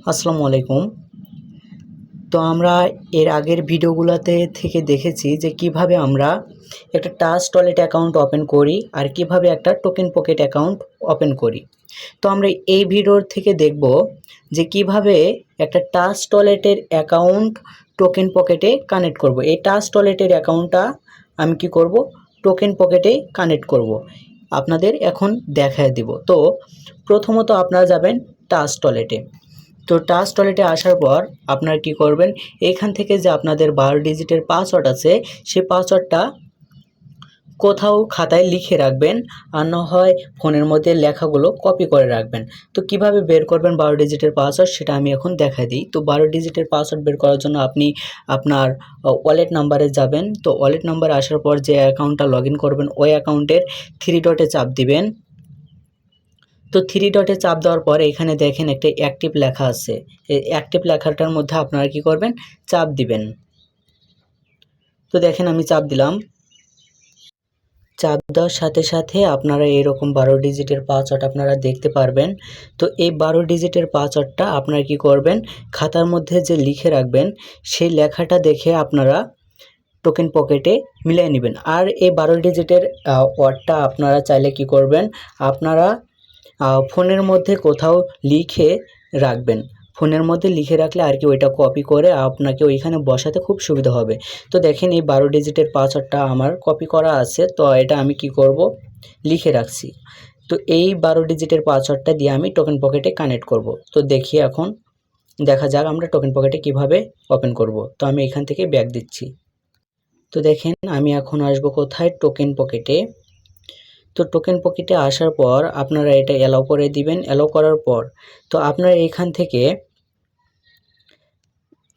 আসসালামু আলাইকুম। তো আমরা এর আগের ভিডিওগুলোতে থেকে দেখেছি যে কিভাবে আমরা একটা ট্রাস্ট ওয়ালেট অ্যাকাউন্ট ওপেন করি আর কিভাবে একটা টোকেন পকেট অ্যাকাউন্ট ওপেন করি। তো আমরা এই ভিডিওর থেকে দেখব যে কিভাবে একটা ট্রাস্ট ওয়ালেটের অ্যাকাউন্ট টোকেন পকেটে কানেক্ট করব। এই ট্রাস্ট ওয়ালেটের অ্যাকাউন্টটা আমি কি করব, টোকেন পকেটে কানেক্ট করব। আপনাদের এখন দেখায় দিব। তো প্রথমত আপনারা যাবেন ট্রাস্ট ওয়ালেটে। তো ট্রাস্ট ওয়ালেটে আসার পর আপনারা কি করবেন, এখান থেকে যে আপনাদের 12 ডিজিটের পাসওয়ার্ড আছে সেই পাসওয়ার্ডটা কোথাও খাতায় লিখে রাখবেন, আর না হয় ফোনের মধ্যে লেখাগুলো কপি করে রাখবেন। তো কিভাবে বের করবেন 12 ডিজিটের পাসওয়ার্ড সেটা আমি এখন দেখাই দিই। তো 12 ডিজিটের পাসওয়ার্ড বের করার জন্য আপনি আপনার ওয়ালেট নাম্বারে যাবেন। তো ওয়ালেট নাম্বারে আসার পর যে অ্যাকাউন্টটা লগ ইন করবেন ওই অ্যাকাউন্টের 3 ডটে চাপ দিবেন। তো 3 ডটে চাপ দেওয়ার পরে এখানে দেখেন একটা অ্যাক্টিভ লেখা আছে। এই অ্যাক্টিভ লেখাটার মধ্যে আপনারা কি করবেন, চাপ দিবেন। তো দেখেন আমি চাপ দিলাম। চাপ দেওয়ার সাথে সাথে আপনারা এরকম 12 ডিজিটের পাসওয়ার্ড আপনারা দেখতে পারবেন। তো এই 12 ডিজিটের পাসওয়ার্ডটা আপনারা কি করবেন, খাতার মধ্যে যে লিখে রাখবেন সেই লেখাটা দেখে আপনারা টোকেন পকেটে মিলিয়ে নেবেন। আর এই 12 ডিজিটের ওয়ার্ডটা আপনারা চাইলে কি করবেন, আপনারা ফোনের মধ্যে কোথাও লিখে রাখবেন। ফোনের মধ্যে লিখে রাখলে আর কি ওইটা কপি করে আপনাকে ওইখানে বসাতে খুব সুবিধা হবে। তো দেখেন এই 12 ডিজিটের পাসওয়ার্ডটা আমার কপি করা আছে। তো এটা আমি কি করব, লিখে রাখছি। তো এই 12 ডিজিটের পাসওয়ার্ডটা দিয়ে আমি টোকেন পকেটে কানেক্ট করব। তো দেখি এখন দেখা যাক আমরা টোকেন পকেটে কিভাবে ওপেন করব। তো আমি এখান থেকে ব্যাক দিচ্ছি। তো দেখেন আমি এখন আসব কোথায়, টোকেন পকেটে। তো টোকেন পকেটে আসার পর আপনারা এটা অ্যালাউ করে দিবেন। অ্যালাউ করার পর তো আপনারা এখান থেকে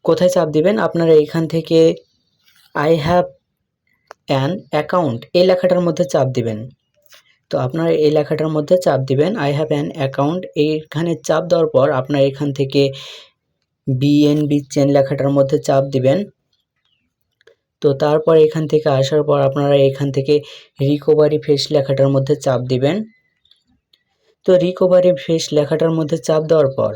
কোথায় চাপ দিবেন, আপনারা এখান থেকে আই হ্যাভ অ্যান অ্যাকাউন্ট এই লেখাটার মধ্যে চাপ দিবেন। তো আপনারা এই লেখাটার মধ্যে চাপ দিবেন, আই হ্যাভ অ্যান অ্যাকাউন্ট। এইখানে চাপ দেওয়ার পর আপনারা এখান থেকে বিএনবি চেন লেখাটার মধ্যে চাপ দিবেন। তো তারপর এখান থেকে আসার পর আপনারা এখান থেকে রিকভারি ফেস লেখাটার মধ্যে চাপ দিবেন। তো রিকভারি ফেস লেখাটার মধ্যে চাপ দেওয়ার পর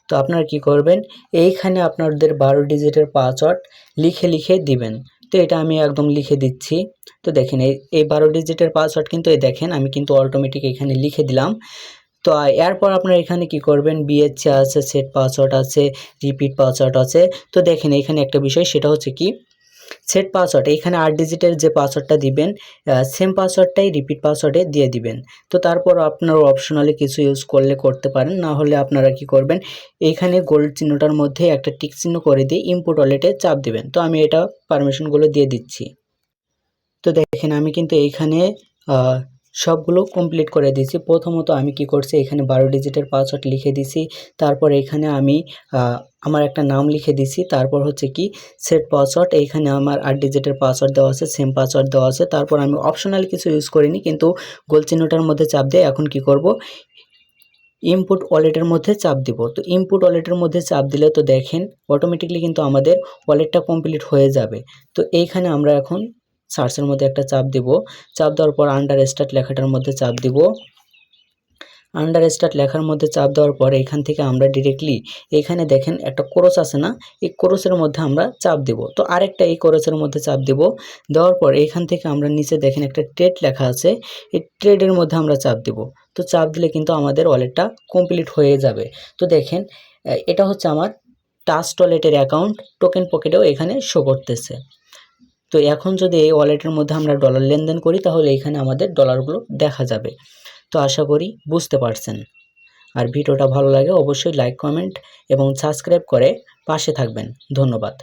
তো আপনারা কি করবেন, এইখানে আপনাদের 12 ডিজিটের পাসওয়ার্ড লিখে লিখে দিবেন। তো এটা আমি একদম লিখে দিচ্ছি। তো দেখেন এই 12 ডিজিটের পাসওয়ার্ড কিন্তু এই দেখেন আমি কিন্তু অটোমেটিক এখানে লিখে দিলাম। তো এরপর আপনারা এখানে কি করবেন, বিএচসি আছে, সেট পাসওয়ার্ড আছে, রিপিট পাসওয়ার্ড আছে। তো দেখেন এখানে একটা বিষয়, সেটা হচ্ছে কি সেট পাসওয়ার্ড, এইখানে 8 ডিজিটের যে পাসওয়ার্ডটা দিবেন সেম পাসওয়ার্ডটাই রিপিট পাসওয়ার্ডে দিয়ে দিবেন। তো তারপর আপনারা অপশনালি কিছু ইউজ করলে করতে পারেন, না হলে আপনারা কি করবেন, এইখানে গোল্ড চিহ্নটার মধ্যে একটা টিক চিহ্ন করে দিয়ে ইনপুট ওয়ালেটে চাপ দিবেন। তো আমি এটা পারমিশনগুলো দিয়ে দিচ্ছি। তো দেখেন আমি কিন্তু এইখানে সবগুলো কমপ্লিট করে দিয়েছি। প্রথমত আমি কি করছি, এখানে 12 ডিজিটের পাসওয়ার্ড লিখে দিছি। তারপর এখানে আমি আমার একটা নাম লিখে দিছি। তারপর হচ্ছে কি সেট পাসওয়ার্ড, এইখানে আমার 8 ডিজিটের পাসওয়ার্ড দেওয়া আছে, সেম পাসওয়ার্ড দেওয়া আছে। তারপর আমি অপশনাল কিছু ইউজ করিনি, কিন্তু গোল চিহ্নটার মধ্যে চাপ দিয়ে এখন কি করব, ইনপুট ওয়ালেটের মধ্যে চাপ দিব। তো ইনপুট ওয়ালেটের মধ্যে চাপ দিলে তো দেখেন অটোমেটিকলি কিন্তু আমাদের ওয়ালেটটা কমপ্লিট হয়ে যাবে। তো এইখানে আমরা এখন সার্চের মধ্যে একটা চাপ দিব। চাপ দেওয়ার পর আন্ডার স্টার্ট লেখাটার মধ্যে চাপ দিব। আন্ডার স্টার্ট লেখার মধ্যে চাপ দেওয়ার পর এখান থেকে আমরা ডিরেক্টলি এখানে দেখেন একটা ক্রস আছে না, এই ক্রসের মধ্যে আমরা চাপ দেব। তো আরেকটা এই ক্রসের মধ্যে চাপ দেব। দেওয়ার পর এখান থেকে আমরা নিচে দেখেন একটা ট্রেড লেখা আছে, এই ট্রেডের মধ্যে আমরা চাপ দেব। তো চাপ দিলে কিন্তু আমাদের ওয়ালেটটা কমপ্লিট হয়ে যাবে। তো দেখেন এটা হচ্ছে আমার ট্রাস্ট ওয়ালেটের অ্যাকাউন্ট, টোকেন পকেটেও এখানে শো করতেছে। তো এখন যদি এই ওয়ালেটের মধ্যে আমরা ডলার লেনদেন করি তাহলে এখানে আমাদের ডলারগুলো দেখা যাবে। তো আশা করি বুঝতে পারছেন। আর ভিডিওটা ভালো লাগে অবশ্যই লাইক, কমেন্ট এবং সাবস্ক্রাইব করে পাশে থাকবেন। ধন্যবাদ।